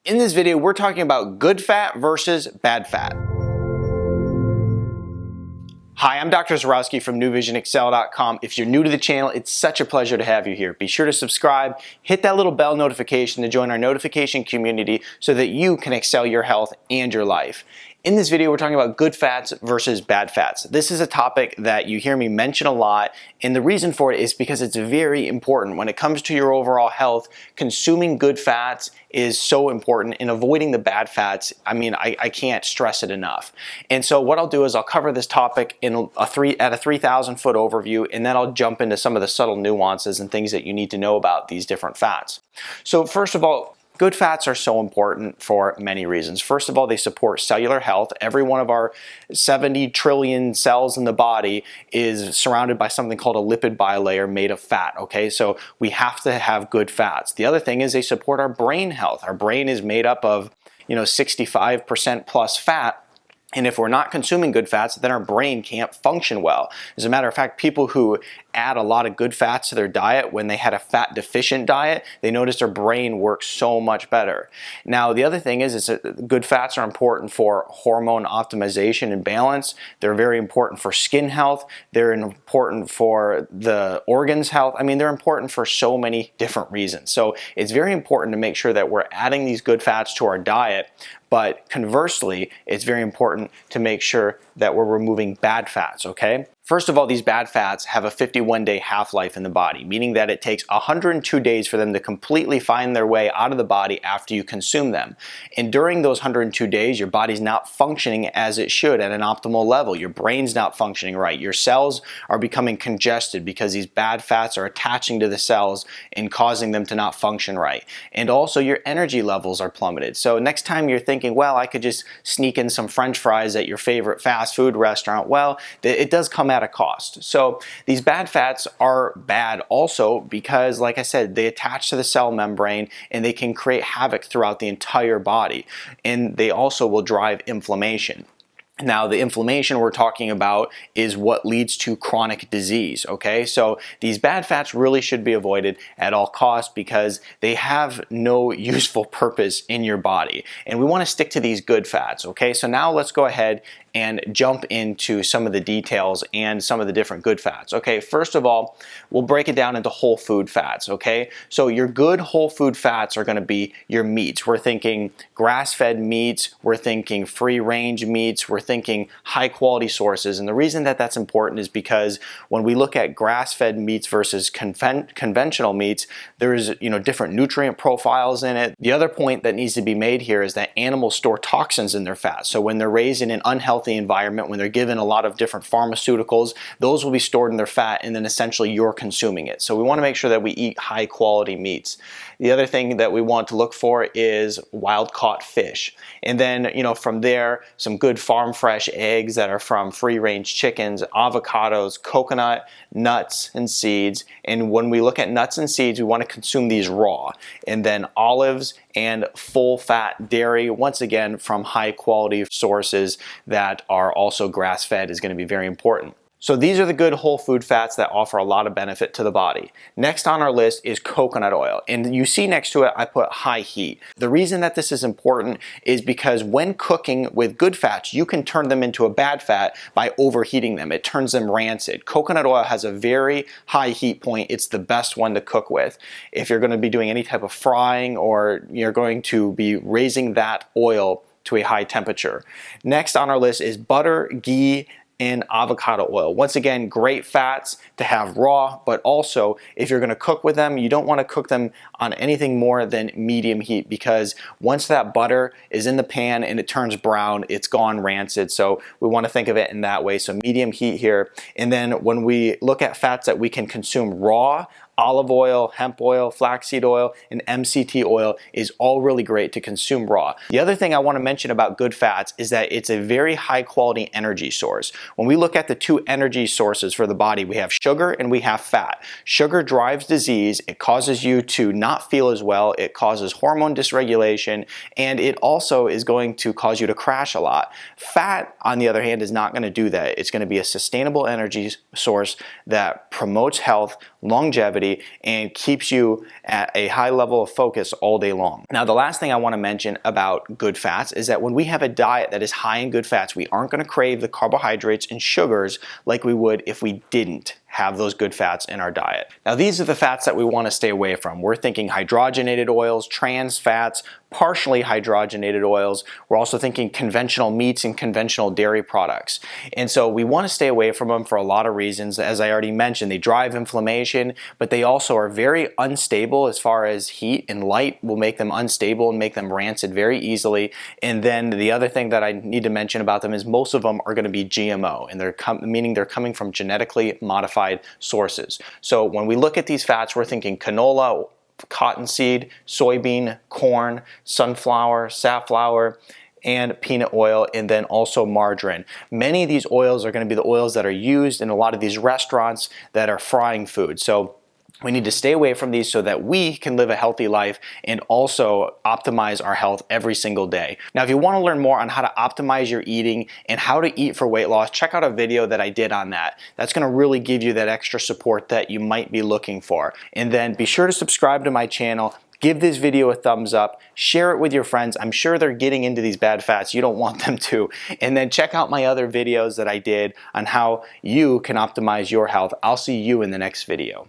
In this video, we're talking about good fat versus bad fat. Hi, I'm Dr. Zarowski from NewVisionExcel.com. If you're new to the channel, it's such a pleasure to have you here. Be sure to subscribe, hit that little bell notification to join our notification community so that you can excel your health and your life. In this video, we're talking about good fats versus bad fats. This is a topic that you hear me mention a lot, and the reason for it is because it's very important. When it comes to your overall health, consuming good fats is so important, and avoiding the bad fats, I can't stress it enough. And so what I'll do is I'll cover this topic in at a 3,000 foot overview, and then I'll jump into some of the subtle nuances and things that you need to know about these different fats. So first of all, good fats are so important for many reasons. First of all, they support cellular health. Every one of our 70 trillion cells in the body is surrounded by something called a lipid bilayer made of fat, okay? So we have to have good fats. The other thing is they support our brain health. Our brain is made up of, 65% plus fat. And if we're not consuming good fats, then our brain can't function well. As a matter of fact, people who add a lot of good fats to their diet, when they had a fat deficient diet, they noticed their brain works so much better. Now, the other thing is that good fats are important for hormone optimization and balance. They're very important for skin health. They're important for the organs health. They're important for so many different reasons. So it's very important to make sure that we're adding these good fats to our diet. But conversely, it's very important to make sure that we're removing bad fats, okay? First of all, these bad fats have a 51-day half-life in the body, meaning that it takes 102 days for them to completely find their way out of the body after you consume them. And during those 102 days, your body's not functioning as it should at an optimal level. Your brain's not functioning right. Your cells are becoming congested because these bad fats are attaching to the cells and causing them to not function right. And also your energy levels are plummeted. So next time you're thinking, well, I could just sneak in some French fries at your favorite fast food restaurant, well, it does come at a cost. So these bad fats are bad also because, like I said, they attach to the cell membrane and they can create havoc throughout the entire body. And they also will drive inflammation. Now, the inflammation we're talking about is what leads to chronic disease, okay? So these bad fats really should be avoided at all costs because they have no useful purpose in your body. And we want to stick to these good fats, okay? So now let's go ahead and jump into some of the details and some of the different good fats. Okay, first of all, we'll break it down into whole food fats, okay? So your good whole food fats are gonna be your meats. We're thinking grass-fed meats, we're thinking free-range meats, we're thinking high-quality sources. And the reason that that's important is because when we look at grass-fed meats versus conventional meats, there's different nutrient profiles in it. The other point that needs to be made here is that animals store toxins in their fat. So when they're raised in an unhealthy environment, when they're given a lot of different pharmaceuticals, those will be stored in their fat and then essentially you're consuming it. So we want to make sure that we eat high quality meats. The other thing that we want to look for is wild caught fish. And then, from there, some good farm fresh eggs that are from free range chickens, avocados, coconut, nuts, and seeds. And when we look at nuts and seeds, we want to consume these raw. And then olives and full fat dairy, once again, from high quality sources that are also grass fed is going to be very important. So these are the good whole food fats that offer a lot of benefit to the body. Next on our list is coconut oil. And you see next to it, I put high heat. The reason that this is important is because when cooking with good fats, you can turn them into a bad fat by overheating them. It turns them rancid. Coconut oil has a very high heat point. It's the best one to cook with. If you're going to be doing any type of frying or you're going to be raising that oil to a high temperature. Next on our list is butter, ghee, and avocado oil. Once again, great fats to have raw, but also if you're going to cook with them, you don't want to cook them on anything more than medium heat because once that butter is in the pan and it turns brown, it's gone rancid. So we want to think of it in that way. So medium heat here. And then when we look at fats that we can consume raw, olive oil, hemp oil, flaxseed oil, and MCT oil is all really great to consume raw. The other thing I want to mention about good fats is that it's a very high quality energy source. When we look at the two energy sources for the body, we have sugar and we have fat. Sugar drives disease, it causes you to not feel as well, it causes hormone dysregulation, and it also is going to cause you to crash a lot. Fat, on the other hand, is not going to do that. It's going to be a sustainable energy source that promotes health, longevity, and keeps you at a high level of focus all day long. Now, the last thing I want to mention about good fats is that when we have a diet that is high in good fats, we aren't going to crave the carbohydrates and sugars like we would if we didn't have those good fats in our diet. Now, these are the fats that we want to stay away from. We're thinking hydrogenated oils, trans fats, partially hydrogenated oils. We're also thinking conventional meats and conventional dairy products. And so we want to stay away from them for a lot of reasons. As I already mentioned, they drive inflammation, but they also are very unstable as far as heat and light will make them unstable and make them rancid very easily. And then the other thing that I need to mention about them is most of them are going to be GMO, and meaning they're coming from genetically modified sources. So when we look at these fats, we're thinking canola, cottonseed, soybean, corn, sunflower, safflower, and peanut oil, and then also margarine. Many of these oils are going to be the oils that are used in a lot of these restaurants that are frying food. So we need to stay away from these so that we can live a healthy life and also optimize our health every single day. Now, if you want to learn more on how to optimize your eating and how to eat for weight loss, check out a video that I did on that. That's going to really give you that extra support that you might be looking for. And then be sure to subscribe to my channel. Give this video a thumbs up, share it with your friends. I'm sure they're getting into these bad fats. You don't want them to. And then check out my other videos that I did on how you can optimize your health. I'll see you in the next video.